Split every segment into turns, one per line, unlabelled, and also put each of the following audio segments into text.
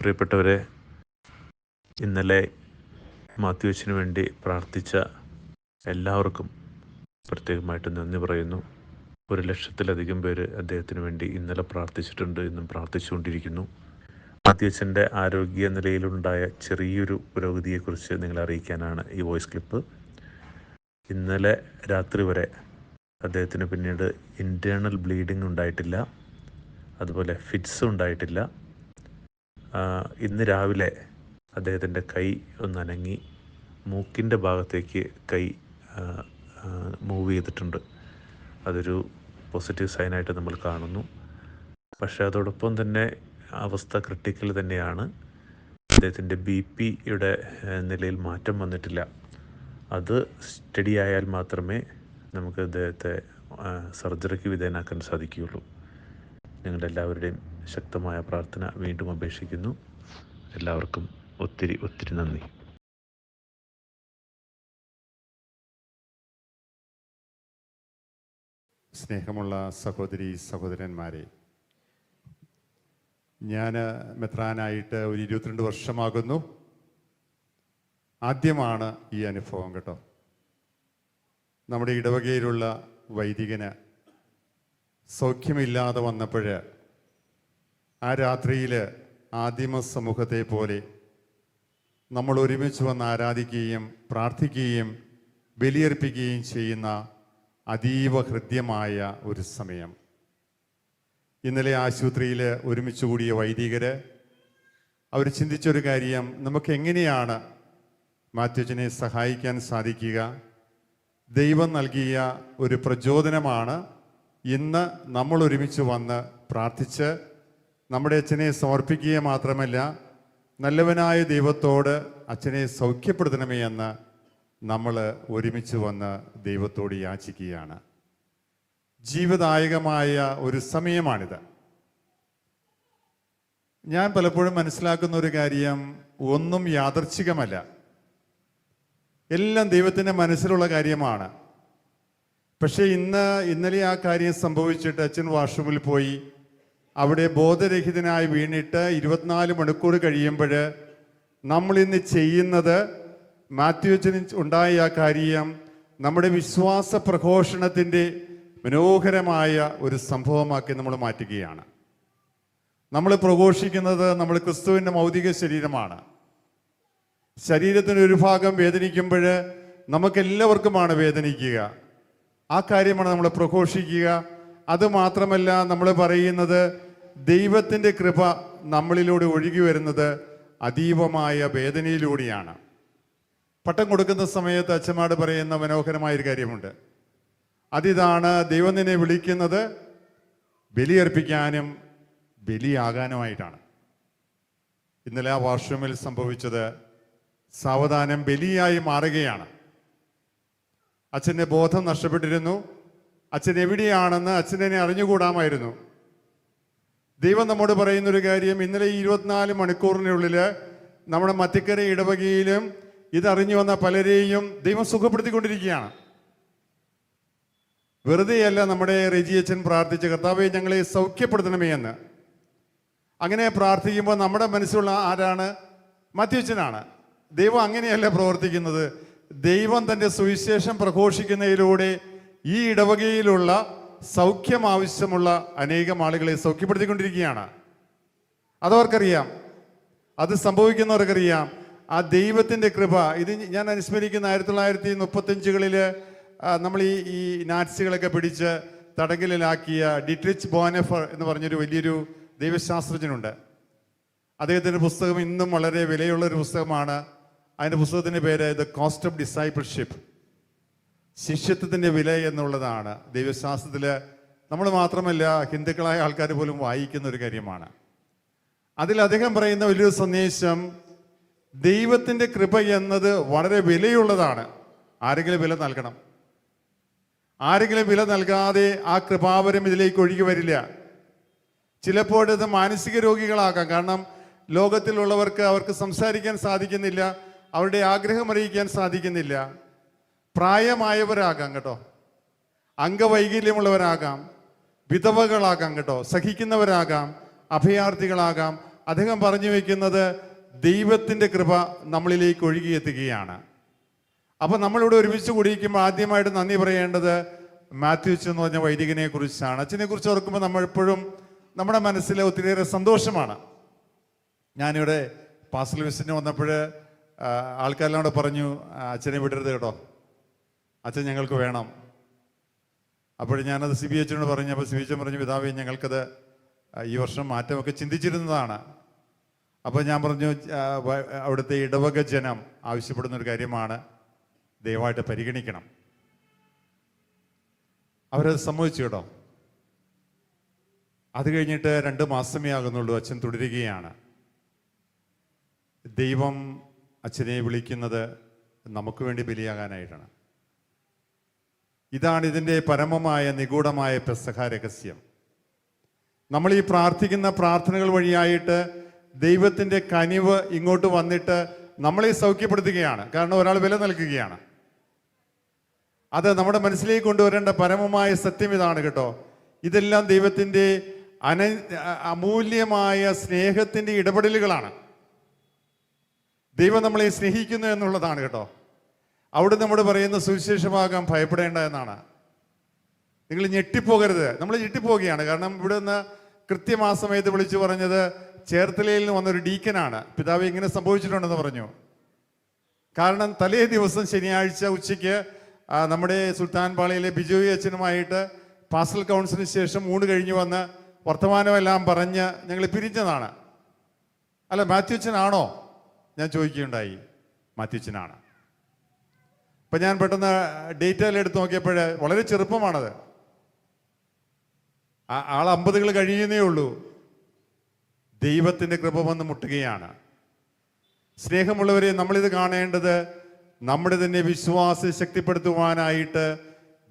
പ്രിയപ്പെട്ടവരെ, ഇന്നലെ മാത്യുവച്ചന് വേണ്ടി പ്രാർത്ഥിച്ച എല്ലാവർക്കും പ്രത്യേകമായിട്ട് നന്ദി പറയുന്നു. 1,00,000-ലധികം പേര് അദ്ദേഹത്തിന് വേണ്ടി ഇന്നലെ പ്രാർത്ഥിച്ചിട്ടുണ്ട്, ഇന്നും പ്രാർത്ഥിച്ചുകൊണ്ടിരിക്കുന്നു. മാത്യുവച്ചൻ്റെ ആരോഗ്യ നിലയിലുണ്ടായ ചെറിയൊരു പുരോഗതിയെക്കുറിച്ച് നിങ്ങളെ അറിയിക്കാനാണ് ഈ വോയിസ് ക്ലിപ്പ്. ഇന്നലെ രാത്രി വരെ അദ്ദേഹത്തിന് പിന്നീട് ഇൻറ്റേർണൽ ബ്ലീഡിങ് ഉണ്ടായിട്ടില്ല, അതുപോലെ ഫിറ്റ്സ് ഉണ്ടായിട്ടില്ല. ഇന്ന് രാവിലെ അദ്ദേഹത്തിൻ്റെ കൈ ഒന്നനങ്ങി മൂക്കിൻ്റെ ഭാഗത്തേക്ക് കൈ മൂവ് ചെയ്തിട്ടുണ്ട്. അതൊരു പോസിറ്റീവ് സൈനായിട്ട് നമ്മൾ കാണുന്നു. പക്ഷേ അതോടൊപ്പം തന്നെ അവസ്ഥ ക്രിട്ടിക്കൽ തന്നെയാണ്. അദ്ദേഹത്തിൻ്റെ BP-യുടെ നിലയിൽ മാറ്റം വന്നിട്ടില്ല. അത് സ്റ്റഡി ആയാൽ മാത്രമേ നമുക്ക് അദ്ദേഹത്തെ സർജറിക്ക് വിധേയനാക്കാൻ സാധിക്കുകയുള്ളൂ. നിങ്ങളുടെ എല്ലാവരുടെയും ശക്തമായ പ്രാർത്ഥന വീണ്ടും അപേക്ഷിക്കുന്നു. എല്ലാവർക്കും ഒത്തിരി ഒത്തിരി നന്ദി.
സ്നേഹമുള്ള സഹോദരി സഹോദരന്മാരെ, ഞാൻ മെത്രാനായിട്ട് ഒരു 22 വർഷമാകുന്നു. ആദ്യമാണ് ഈ അനുഭവം കേട്ടോ. നമ്മുടെ ഇടവകയിലുള്ള വൈദികന് സൗഖ്യമില്ലാതെ വന്നപ്പോൾ ആ രാത്രിയിൽ ആദിമ സമൂഹത്തെ പോലെ നമ്മൾ ഒരുമിച്ച് വന്ന് ആരാധിക്കുകയും പ്രാർത്ഥിക്കുകയും ബലിയർപ്പിക്കുകയും ചെയ്യുന്ന അതീവ ഹൃദ്യമായ ഒരു സമയം. ഇന്നലെ ആശുപത്രിയിൽ ഒരുമിച്ച് കൂടിയ വൈദികർ അവർ ചിന്തിച്ചൊരു കാര്യം, നമുക്ക് എങ്ങനെയാണ് മാത്യുവച്ചനെ സഹായിക്കാൻ സാധിക്കുക? ദൈവം നൽകിയ ഒരു പ്രചോദനമാണ് ഇന്ന് നമ്മൾ ഒരുമിച്ച് വന്ന് പ്രാർത്ഥിച്ച് നമ്മുടെ അച്ഛനെ സമർപ്പിക്കുക മാത്രമല്ല, നല്ലവനായ ദൈവത്തോട് അച്ഛനെ സൗഖ്യപ്പെടുത്തണമേ എന്ന് നമ്മൾ ഒരുമിച്ച് വന്ന് ദൈവത്തോട് യാചിക്കുകയാണ്. ജീവദായകമായ ഒരു സമയമാണിത്. ഞാൻ പലപ്പോഴും മനസ്സിലാക്കുന്ന ഒരു കാര്യം, ഒന്നും യാദർച്ഛികമല്ല, എല്ലാം ദൈവത്തിൻ്റെ മനസ്സിലുള്ള കാര്യമാണ്. പക്ഷേ ഇന്നലെ ആ കാര്യം സംഭവിച്ചിട്ട് അച്ഛൻ വാഷ്റൂമിൽ പോയി അവിടെ ബോധരഹിതനായി വീണിട്ട് 24 മണിക്കൂർ കഴിയുമ്പോൾ നമ്മളിന്ന് ചെയ്യുന്നത്, മാത്യുവച്ചന് ഉണ്ടായ ആ കാര്യം നമ്മുടെ വിശ്വാസ പ്രഘോഷണത്തിൻ്റെ മനോഹരമായ ഒരു സംഭവമാക്കി നമ്മൾ മാറ്റുകയാണ്. നമ്മൾ പ്രഘോഷിക്കുന്നത് നമ്മൾ ക്രിസ്തുവിൻ്റെ ഭൗതിക ശരീരമാണ്. ശരീരത്തിൻ്റെ ഒരു ഭാഗം വേദനിക്കുമ്പോൾ നമുക്കെല്ലാവർക്കുമാണ് വേദനിക്കുക. ആ കാര്യമാണ് നമ്മൾ പ്രഘോഷിക്കുക. അതുമാത്രമല്ല, നമ്മൾ പറയുന്നത് ദൈവത്തിൻ്റെ കൃപ നമ്മളിലൂടെ ഒഴുകി വരുന്നത് അതീവമായ വേദനയിലൂടെയാണ്. പട്ടം കൊടുക്കുന്ന സമയത്ത് അച്ഛന്മാർ പറയുന്ന മനോഹരമായൊരു കാര്യമുണ്ട്. അതിതാണ്, ദൈവം നിന്നെ വിളിക്കുന്നത് ബലിയർപ്പിക്കാനും ബലിയാകാനുമായിട്ടാണ്. ഇന്നലെ ആ വാഷ്റൂമിൽ സംഭവിച്ചത് സാവധാനം ബലിയായി മാറുകയാണ്. അച്ഛൻ്റെ ബോധം നഷ്ടപ്പെട്ടിരുന്നു. അച്ഛൻ എവിടെയാണെന്ന് അച്ഛനെ അറിഞ്ഞുകൂടാമായിരുന്നു. ദൈവം നമ്മോട് പറയുന്നൊരു കാര്യം, ഇന്നലെ 24 മണിക്കൂറിനുള്ളിൽ നമ്മുടെ മത്തിക്കര ഇടവകയിലും ഇതറിഞ്ഞു വന്ന പലരെയും ദൈവം സുഖപ്പെടുത്തിക്കൊണ്ടിരിക്കുകയാണ്. വെറുതെയല്ല നമ്മുടെ റെജി അച്ഛൻ പ്രാർത്ഥിച്ച, കർത്താവേ ഞങ്ങളെ സൗഖ്യപ്പെടുത്തണമേ എന്ന്. അങ്ങനെ പ്രാർത്ഥിക്കുമ്പോൾ നമ്മുടെ മനസ്സിലുള്ള ആരാണ്? മാത്യുവച്ചനാണ്. ദൈവം അങ്ങനെയല്ല പ്രവർത്തിക്കുന്നത്. ദൈവം തൻ്റെ സുവിശേഷം പ്രഘോഷിക്കുന്നതിലൂടെ ഈ ഇടവകയിലുള്ള സൗഖ്യം ആവശ്യമുള്ള അനേകം ആളുകളെ സൗഖ്യപ്പെടുത്തിക്കൊണ്ടിരിക്കുകയാണ്. അതവർക്കറിയാം, അത് സംഭവിക്കുന്നവർക്കറിയാം. ആ ദൈവത്തിൻ്റെ കൃപ. ഇത് ഞാൻ അനുസ്മരിക്കുന്ന 1935-കളിൽ നമ്മൾ ഈ നാറ്റ്സികളൊക്കെ പിടിച്ച് തടങ്കലിലാക്കിയ ഡിട്രിച്ച് ബോനെഫർ എന്ന് പറഞ്ഞൊരു വലിയൊരു ദൈവശാസ്ത്രജ്ഞനുണ്ട്. അദ്ദേഹത്തിൻ്റെ പുസ്തകം ഇന്നും വളരെ വിലയുള്ളൊരു പുസ്തകമാണ്. അതിൻ്റെ പുസ്തകത്തിൻ്റെ പേര് ദ കോസ്റ്റ് ഓഫ് ഡിസൈപ്പിൾഷിപ്പ്, ശിഷ്യത്വത്തിൻ്റെ വില എന്നുള്ളതാണ്. ദൈവശാസ്ത്രത്തിൽ നമ്മൾ മാത്രമല്ല, ഹിന്ദുക്കളായ ആൾക്കാർ പോലും വായിക്കുന്ന ഒരു കാര്യമാണ്. അതിൽ അദ്ദേഹം പറയുന്ന വലിയൊരു സന്ദേശം, ദൈവത്തിൻ്റെ കൃപ എന്നത് വളരെ വിലയുള്ളതാണ്. ആരെങ്കിലും വില നൽകണം. ആരെങ്കിലും വില നൽകാതെ ആ കൃപാവരം ഇതിലേക്ക് ഒഴുകി വരില്ല. ചിലപ്പോഴത് മാനസിക രോഗികളാകാം. കാരണം ലോകത്തിലുള്ളവർക്ക് അവർക്ക് സംസാരിക്കാൻ സാധിക്കുന്നില്ല, അവരുടെ ആഗ്രഹം അറിയിക്കാൻ സാധിക്കുന്നില്ല. പ്രായമായവരാകാം കേട്ടോ, അംഗവൈകല്യമുള്ളവരാകാം, വിധവകളാകാം കേട്ടോ, സഹിക്കുന്നവരാകാം, അഭയാർത്ഥികളാകാം, അദ്ദേഹം പറഞ്ഞു വയ്ക്കുന്നത് ദൈവത്തിൻ്റെ കൃപ നമ്മളിലേക്ക് ഒഴുകിയെത്തുകയാണ്. അപ്പം നമ്മളിവിടെ ഒരുമിച്ച് കൂടിയിരിക്കുമ്പോൾ ആദ്യമായിട്ട് നന്ദി പറയേണ്ടത് മാത്യു അച്ഛൻ എന്ന് പറഞ്ഞ വൈദികനെ കുറിച്ചാണ്. അച്ഛനെ കുറിച്ച് ഓർക്കുമ്പോൾ നമ്മളെപ്പോഴും നമ്മുടെ മനസ്സിൽ ഒത്തിരിയേറെ സന്തോഷമാണ്. ഞാനിവിടെ പാസ്റ്റൽ വിസിറ്റിന് വന്നപ്പോൾ ആൾക്കാരെല്ലാം കൂടെ പറഞ്ഞു, അച്ഛനെ വിടരുത് കേട്ടോ, അച്ഛൻ ഞങ്ങൾക്ക് വേണം. അപ്പോൾ ഞാനത് സി ബി അച്ഛനോട് പറഞ്ഞു. അപ്പോൾ സി ബി അച്ഛൻ പറഞ്ഞു, പിതാവേ ഞങ്ങൾക്കത് ഈ വർഷം മാറ്റമൊക്കെ ചിന്തിച്ചിരുന്നതാണ്. അപ്പോൾ ഞാൻ പറഞ്ഞു, അവിടുത്തെ ഇടവക ജനം ആവശ്യപ്പെടുന്നൊരു കാര്യമാണ്, ദയവായിട്ട് പരിഗണിക്കണം. അവരത് സമ്മതിച്ചു കേട്ടോ. അത് കഴിഞ്ഞിട്ട് 2 മാസമേ ആകുന്നുള്ളൂ, അച്ഛൻ തുടരുകയാണ്. ദൈവം അച്ഛനെ വിളിക്കുന്നത് നമുക്ക് വേണ്ടി ബലിയാകാനായിട്ടാണ്. ഇതാണ് ഇതിൻ്റെ പരമമായ നിഗൂഢമായ പെസഹ രഹസ്യം. നമ്മൾ ഈ പ്രാർത്ഥിക്കുന്ന പ്രാർത്ഥനകൾ വഴിയായിട്ട് ദൈവത്തിൻ്റെ കനിവ് ഇങ്ങോട്ട് വന്നിട്ട് നമ്മളെ സൗഖ്യപ്പെടുത്തുകയാണ്. കാരണം ഒരാൾ വില നൽകുകയാണ്. അത് നമ്മുടെ മനസ്സിലേക്ക് കൊണ്ടുവരേണ്ട പരമമായ സത്യം ഇതാണ് കേട്ടോ. ഇതെല്ലാം ദൈവത്തിൻ്റെ അമൂല്യമായ സ്നേഹത്തിൻ്റെ ഇടപെടലുകളാണ്. ദൈവം നമ്മളെ സ്നേഹിക്കുന്നു എന്നുള്ളതാണ് കേട്ടോ. അവിടെ നമ്മൾ പറയുന്ന സുവിശേഷഭാഗം ഭയപ്പെടേണ്ട എന്നാണ്. നിങ്ങൾ ഞെട്ടിപ്പോകരുത്. നമ്മൾ ഞെട്ടിപ്പോവുകയാണ്. കാരണം ഇവിടെ നിന്ന് കൃത്യം ആ സമയത്ത് വിളിച്ചു പറഞ്ഞത് ചേർത്തലയിൽ നിന്ന് വന്നൊരു ഡീക്കനാണ്. പിതാവ് ഇങ്ങനെ സംഭവിച്ചിട്ടുണ്ടെന്ന് പറഞ്ഞു. കാരണം തലേ ദിവസം ശനിയാഴ്ച ഉച്ചയ്ക്ക് നമ്മുടെ സുൽത്താൻ പാളയിലെ ബിജോയി അച്ഛനുമായിട്ട് പാസ്റ്റൽ കൗൺസിലിന് ശേഷം ഊണ് കഴിഞ്ഞ് വന്ന് വർത്തമാനമെല്ലാം പറഞ്ഞ് ഞങ്ങൾ പിരിഞ്ഞതാണ്. അല്ല, മാത്യു അച്ഛനാണോ ഞാൻ ചോദിക്കുകയുണ്ടായി. മാത്യു അച്ഛനാണ്. അപ്പം ഞാൻ പെട്ടെന്ന് ഡേറ്റയിൽ എടുത്ത് നോക്കിയപ്പോൾ വളരെ ചെറുപ്പമാണത്. ആൾ 50 കഴിയുന്നേ ഉള്ളൂ. ദൈവത്തിൻ്റെ കൃപ വന്ന് മുട്ടുകയാണ്. സ്നേഹമുള്ളവരെ, നമ്മളിത് കാണേണ്ടത് നമ്മുടെ തന്നെ വിശ്വാസം ശക്തിപ്പെടുത്തുവാനായിട്ട്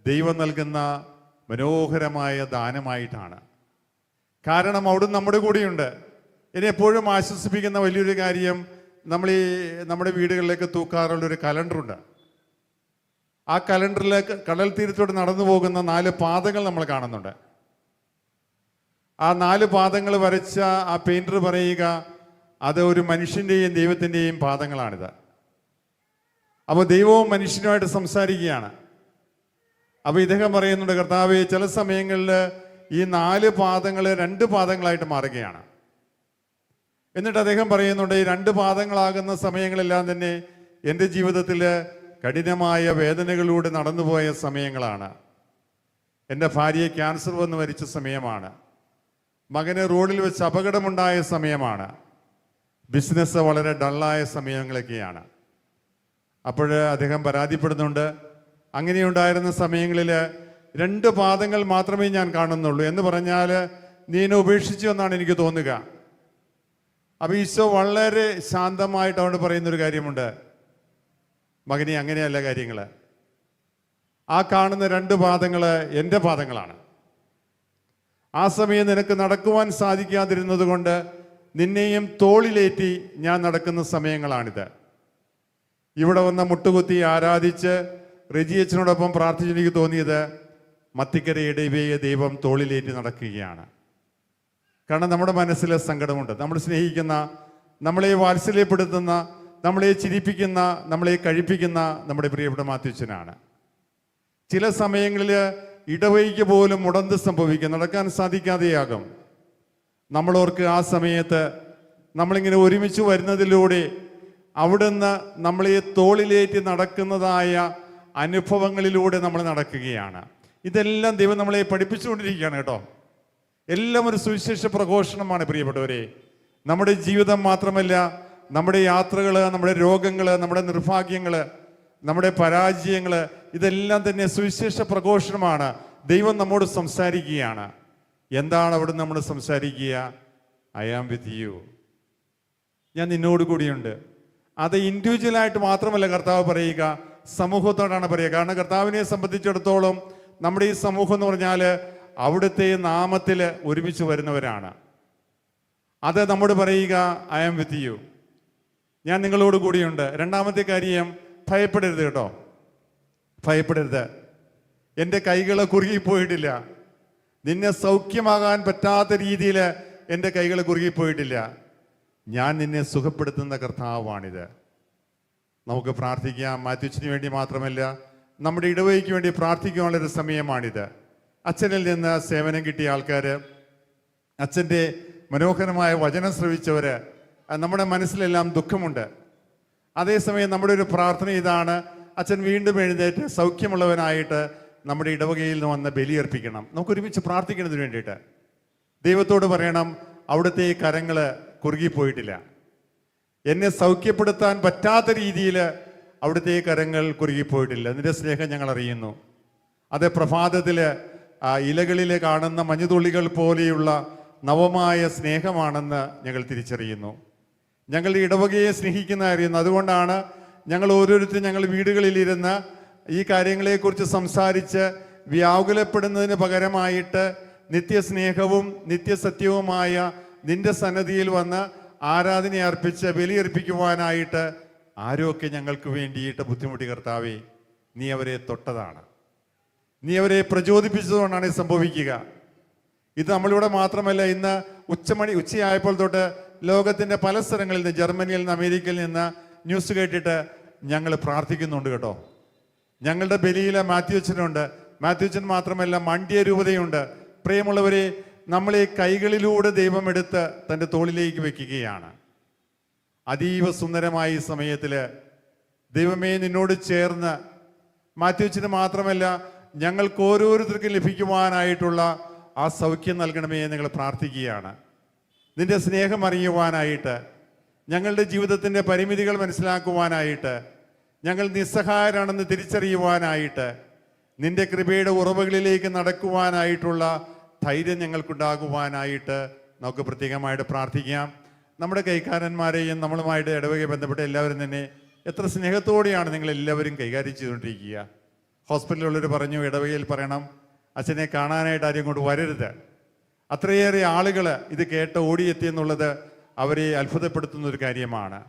ദൈവം നൽകുന്ന മനോഹരമായ ദാനമായിട്ടാണ്. കാരണം അവിടുന്ന് നമ്മുടെ കൂടെയുണ്ട്. എന്നെ എപ്പോഴും ആശ്വസിപ്പിക്കുന്ന വലിയൊരു കാര്യം, നമ്മുടെ വീടുകളിലേക്ക് തൂക്കാറുള്ളൊരു കലണ്ടറുണ്ട്. ആ കലണ്ടറിലേക്ക് കടൽ തീരത്തോട് നടന്നു പോകുന്ന 4 പാതകൾ നമ്മൾ കാണുന്നുണ്ട്. ആ 4 പാദങ്ങൾ വരച്ച ആ പെയിന്റർ പറയുക, അത് ഒരു മനുഷ്യൻ്റെയും ദൈവത്തിൻ്റെയും പാദങ്ങളാണിത്. അപ്പോൾ ദൈവവും മനുഷ്യനുമായിട്ട് സംസാരിക്കുകയാണ്. അപ്പോൾ ഇദ്ദേഹം പറയുന്നുണ്ട്, കർത്താവേ, ചില സമയങ്ങളിൽ ഈ 4 പാദങ്ങൾ 2 പാദങ്ങളായിട്ട് മാറുകയാണ്. എന്നിട്ട് അദ്ദേഹം പറയുന്നുണ്ട്, ഈ 2 പാദങ്ങളാകുന്ന സമയങ്ങളെല്ലാം തന്നെ എൻ്റെ ജീവിതത്തിൽ കഠിനമായ വേദനകളിലൂടെ നടന്നുപോയ സമയങ്ങളാണ്. എൻ്റെ ഭാര്യയെ ക്യാൻസർ വന്ന് മരിച്ച സമയമാണ്. മകന് റോഡിൽ വെച്ച് അപകടമുണ്ടായ സമയമാണ്. ബിസിനസ് വളരെ ഡള്ളായ സമയങ്ങളൊക്കെയാണ്. അപ്പോൾ അദ്ദേഹം പരാതിപ്പെടുന്നുണ്ട്, അങ്ങനെയുണ്ടായിരുന്ന സമയങ്ങളിൽ 2 പാദങ്ങൾ മാത്രമേ ഞാൻ കാണുന്നുള്ളൂ. എന്ന് പറഞ്ഞാൽ നീ എന്നെ ഉപേക്ഷിച്ചു എന്നാണ് എനിക്ക് തോന്നുക. അപ്പോൾ ഈശോ വളരെ ശാന്തമായിട്ട് അവിടെ പറയുന്നൊരു കാര്യമുണ്ട്, മകനെ, അങ്ങനെയല്ല കാര്യങ്ങൾ. ആ കാണുന്ന 2 പാദങ്ങൾ എൻ്റെ പാദങ്ങളാണ്. ആ സമയം നിനക്ക് നടക്കുവാൻ സാധിക്കാതിരുന്നത് കൊണ്ട് നിന്നെയും തോളിലേറ്റി ഞാൻ നടക്കുന്ന സമയങ്ങളാണിത്. ഇവിടെ വന്ന മുട്ടുകുത്തി ആരാധിച്ച് റെജിയച്ചനോടൊപ്പം പ്രാർത്ഥിച്ച് എനിക്ക് തോന്നിയത് മത്തിക്കരയുടെ ഇവയെ ദൈവം തോളിലേറ്റി നടക്കുകയാണ്. കാരണം നമ്മുടെ മനസ്സിൽ സങ്കടമുണ്ട്. നമ്മൾ സ്നേഹിക്കുന്ന, നമ്മളെ വാത്സല്യപ്പെടുത്തുന്ന, നമ്മളെ ചിരിപ്പിക്കുന്ന, നമ്മളെ കഴിപ്പിക്കുന്ന നമ്മുടെ പ്രിയപ്പെട്ട മാത്യുച്ചനാണ്. ചില സമയങ്ങളിൽ ഇടവഴിക്ക് പോലും മുടന്ത് സംഭവിക്കും, നടക്കാൻ സാധിക്കാതെയാകും. നമ്മളോർക്ക് ആ സമയത്ത് നമ്മളിങ്ങനെ ഒരുമിച്ച് വരുന്നതിലൂടെ അവിടുന്ന് നമ്മളെ തോളിലേറ്റി നടക്കുന്നതായ അനുഭവങ്ങളിലൂടെ നമ്മൾ നടക്കുകയാണ്. ഇതെല്ലാം ദൈവം നമ്മളെ പഠിപ്പിച്ചുകൊണ്ടിരിക്കുകയാണ് കേട്ടോ. എല്ലാം ഒരു സുവിശേഷ പ്രഘോഷണമാണ് പ്രിയപ്പെട്ടവരെ. നമ്മുടെ ജീവിതം മാത്രമല്ല, നമ്മുടെ യാത്രകൾ, നമ്മുടെ രോഗങ്ങൾ, നമ്മുടെ നിർഭാഗ്യങ്ങൾ, നമ്മുടെ പരാജയങ്ങൾ, ഇതെല്ലാം തന്നെ സുവിശേഷ പ്രഘോഷണമാണ്. ദൈവം നമ്മോട് സംസാരിക്കുകയാണ്. എന്താണ് അവിടെ നമ്മൾ സംസാരിക്കുക? ഐ ആം വിത്ത് യു, ഞാൻ നിന്നോട് കൂടിയുണ്ട്. അത് ഇൻഡിവിജ്വലായിട്ട് മാത്രമല്ല കർത്താവ് പറയുക, സമൂഹത്തോടാണ് പറയുക. കാരണം കർത്താവിനെ സംബന്ധിച്ചിടത്തോളം നമ്മുടെ ഈ സമൂഹം എന്ന് പറഞ്ഞാൽ അവിടുത്തെ നാമത്തിൽ ഒരുമിച്ച് വരുന്നവരാണ്. അത് നമ്മോട് പറയുക, ഐ ആം വിത്ത് യു, ഞാൻ നിങ്ങളോട് കൂടിയുണ്ട്. രണ്ടാമത്തെ കാര്യം, ഭയപ്പെടരുത് കേട്ടോ, ഭയപ്പെടരുത്. എൻ്റെ കൈകൾ കുറുകിപ്പോയിട്ടില്ല. നിന്നെ സൗഖ്യമാകാൻ പറ്റാത്ത രീതിയിൽ എൻ്റെ കൈകൾ കുറുകിപ്പോയിട്ടില്ല. ഞാൻ നിന്നെ സുഖപ്പെടുത്തുന്ന കർത്താവാണിത്. നമുക്ക് പ്രാർത്ഥിക്കാം. മാത്യുച്ചിന് വേണ്ടി മാത്രമല്ല, നമ്മുടെ ഇടവകയ്ക്ക് വേണ്ടി പ്രാർത്ഥിക്കാനുള്ളൊരു സമയമാണിത്. അച്ഛനിൽ നിന്ന് സേവനം കിട്ടിയ ആൾക്കാർ, അച്ഛൻ്റെ മനോഹരമായ വചനം ശ്രവിച്ചവർ, നമ്മുടെ മനസ്സിലെല്ലാം ദുഃഖമുണ്ട്. അതേസമയം നമ്മുടെ ഒരു പ്രാർത്ഥന ഇതാണ്, അച്ഛൻ വീണ്ടും എഴുന്നേറ്റ് സൗഖ്യമുള്ളവനായിട്ട് നമ്മുടെ ഇടവകയിൽ നിന്ന് വന്ന് ബലിയർപ്പിക്കണം. നമുക്ക് ഒരുമിച്ച് പ്രാർത്ഥിക്കുന്നതിന് വേണ്ടിയിട്ട് ദൈവത്തോട് പറയണം, അവിടുത്തെ കരങ്ങൾ കുറുകിപ്പോയിട്ടില്ല. എന്നെ സൗഖ്യപ്പെടുത്താൻ പറ്റാത്ത രീതിയിൽ അവിടുത്തെ കരങ്ങൾ കുറുകിപ്പോയിട്ടില്ല. നിന്റെ സ്നേഹം ഞങ്ങൾ അറിയുന്നു. അത് പ്രഭാതത്തിൽ ഇലകളിൽ കാണുന്ന മഞ്ഞുതുള്ളികൾ പോലെയുള്ള നവമായ സ്നേഹമാണെന്ന് ഞങ്ങൾ തിരിച്ചറിയുന്നു. ഞങ്ങളുടെ ഇടവകയെ സ്നേഹിക്കുന്ന അറിയുന്നു. അതുകൊണ്ടാണ് ഞങ്ങൾ ഓരോരുത്തരും ഞങ്ങൾ വീടുകളിലിരുന്ന് ഈ കാര്യങ്ങളെക്കുറിച്ച് സംസാരിച്ച് വ്യാകുലപ്പെടുന്നതിന് പകരമായിട്ട് നിത്യസ്നേഹവും നിത്യസത്യവുമായ നിന്റെ സന്നദ്ധിയിൽ വന്ന് ആരാധന അർപ്പിച്ച് ബലിയർപ്പിക്കുവാനായിട്ട് ആരൊക്കെ ഞങ്ങൾക്ക് വേണ്ടിയിട്ട് ബുദ്ധിമുട്ടി കർത്താവേ, നീ അവരെ തൊട്ടതാണ്, നീ അവരെ പ്രചോദിപ്പിച്ചതുകൊണ്ടാണ് ഇത് സംഭവിക്കുക. ഇത് നമ്മളിവിടെ മാത്രമല്ല, ഇന്ന് ഉച്ചയായപ്പോൾ തൊട്ട് ലോകത്തിൻ്റെ പല സ്ഥലങ്ങളിൽ നിന്ന്, ജർമ്മനിയിൽ നിന്ന്, അമേരിക്കയിൽ നിന്ന് ന്യൂസ് കേട്ടിട്ട് ഞങ്ങൾ പ്രാർത്ഥിക്കുന്നുണ്ട് കേട്ടോ. ഞങ്ങളുടെ ബലിയിലെ മാത്യുച്ചനുണ്ട്. മാത്യുച്ചൻ മാത്രമല്ല, മണ്ഡ്യ രൂപതയുണ്ട്. പ്രിയമുള്ളവരെ, നമ്മളെ കൈകളിലൂടെ ദൈവം എടുത്ത് തൻ്റെ തോളിലേക്ക് വെക്കുകയാണ്. അതീവ സുന്ദരമായ ഈ സമയത്തിൽ ദൈവമേ, നിന്നോട് ചേർന്ന് മാത്യുച്ചന് മാത്രമല്ല ഞങ്ങൾക്ക് ഓരോരുത്തർക്കും ലഭിക്കുവാനായിട്ടുള്ള ആ സൗഖ്യം നൽകണമേ എന്ന് ഞങ്ങൾ പ്രാർത്ഥിക്കുകയാണ്. നിന്റെ സ്നേഹം അറിയുവാനായിട്ട്, ഞങ്ങളുടെ ജീവിതത്തിൻ്റെ പരിമിതികൾ മനസ്സിലാക്കുവാനായിട്ട്, ഞങ്ങൾ നിസ്സഹായരാണെന്ന് തിരിച്ചറിയുവാനായിട്ട്, നിന്റെ കൃപയുടെ ഉറവുകളിലേക്ക് നടക്കുവാനായിട്ടുള്ള ധൈര്യം ഞങ്ങൾക്കുണ്ടാകുവാനായിട്ട് നമുക്ക് പ്രത്യേകമായിട്ട് പ്രാർത്ഥിക്കാം. നമ്മുടെ കൈക്കാരന്മാരെയും നമ്മളുമായിട്ട് ഇടവകയെ ബന്ധപ്പെട്ട എല്ലാവരും തന്നെ എത്ര സ്നേഹത്തോടെയാണ് നിങ്ങളെല്ലാവരും കൈകാര്യം ചെയ്തുകൊണ്ടിരിക്കുക. ഹോസ്പിറ്റലുള്ളവർ പറഞ്ഞു, ഇടവകയിൽ പറയണം, അച്ഛനെ കാണാനായിട്ട് ആരും ഇങ്ങോട്ട് വരരുത്. അത്രയേറെ ആളുകൾ ഇത് കേട്ട് ഓടിയെത്തിയെന്നുള്ളത് അവരെ അത്ഭുതപ്പെടുത്തുന്ന ഒരു കാര്യമാണ്.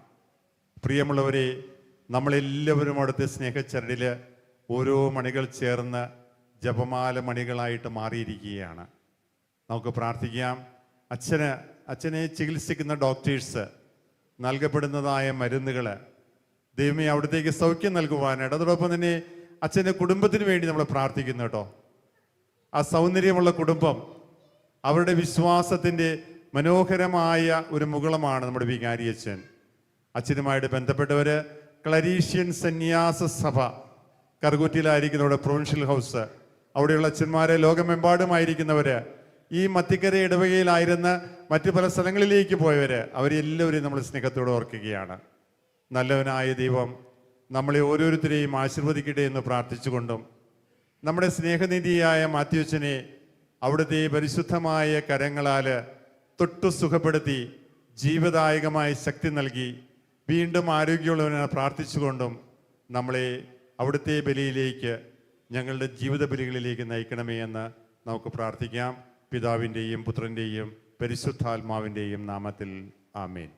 പ്രിയമുള്ളവരെ, നമ്മളെല്ലാവരും അവിടുത്തെ സ്നേഹച്ചരടിൽ ഓരോ മണികൾ ചേർന്ന് ജപമാല മണികളായിട്ട് മാറിയിരിക്കുകയാണ്. നമുക്ക് പ്രാർത്ഥിക്കാം. അച്ഛനെ ചികിത്സിക്കുന്ന ഡോക്ടേഴ്സ് നൽകപ്പെടുന്നതായ മരുന്നുകൾ ദൈവമേ അവിടത്തേക്ക് സൗഖ്യം നൽകുവാനായിട്ട്, അതോടൊപ്പം തന്നെ അച്ഛൻ്റെ കുടുംബത്തിന് വേണ്ടി നമ്മൾ പ്രാർത്ഥിക്കുന്നു കേട്ടോ. ആ സൗന്ദര്യമുള്ള കുടുംബം, അവരുടെ വിശ്വാസത്തിൻ്റെ മനോഹരമായ ഒരു മുകുളമാണ് നമ്മുടെ വികാരി അച്ഛൻ. അച്ഛനുമായിട്ട് ബന്ധപ്പെട്ടവർ ക്ലരീഷ്യൻ സന്യാസ സഭ കറുകുറ്റിയിലായിരിക്കുന്ന അവിടെ പ്രൊവിൻഷ്യൽ ഹൗസ്, അവിടെയുള്ള അച്ഛന്മാരെ ലോകമെമ്പാടുമായിരിക്കുന്നവർ, ഈ മത്തിക്കര ഇടവകയിലായിരുന്ന മറ്റു പല സ്ഥലങ്ങളിലേക്ക് പോയവർ, അവരെല്ലാവരെയും നമ്മൾ സ്നേഹത്തോടെ ഓർക്കുകയാണ്. നല്ലവനായ ദൈവം നമ്മളെ ഓരോരുത്തരെയും ആശീർവദിക്കട്ടെ എന്ന് പ്രാർത്ഥിച്ചുകൊണ്ടും നമ്മുടെ സ്നേഹനിധിയായ മാത്യുച്ചനെ അവിടുത്തെ പരിശുദ്ധമായ കരങ്ങളാൽ തൊട്ടു സുഖപ്പെടുത്തി ജീവദായകമായ ശക്തി നൽകി വീണ്ടും ആരോഗ്യമുള്ളവനെ പ്രാർത്ഥിച്ചുകൊണ്ടും നമ്മളെ അവിടുത്തെ ബലിയിലേക്ക്, ഞങ്ങളുടെ ജീവിത ബലികളിലേക്ക് നയിക്കണമേ എന്ന് നമുക്ക് പ്രാർത്ഥിക്കാം. പിതാവിൻ്റെയും പുത്രൻ്റെയും പരിശുദ്ധാത്മാവിൻ്റെയും നാമത്തിൽ ആമേൻ.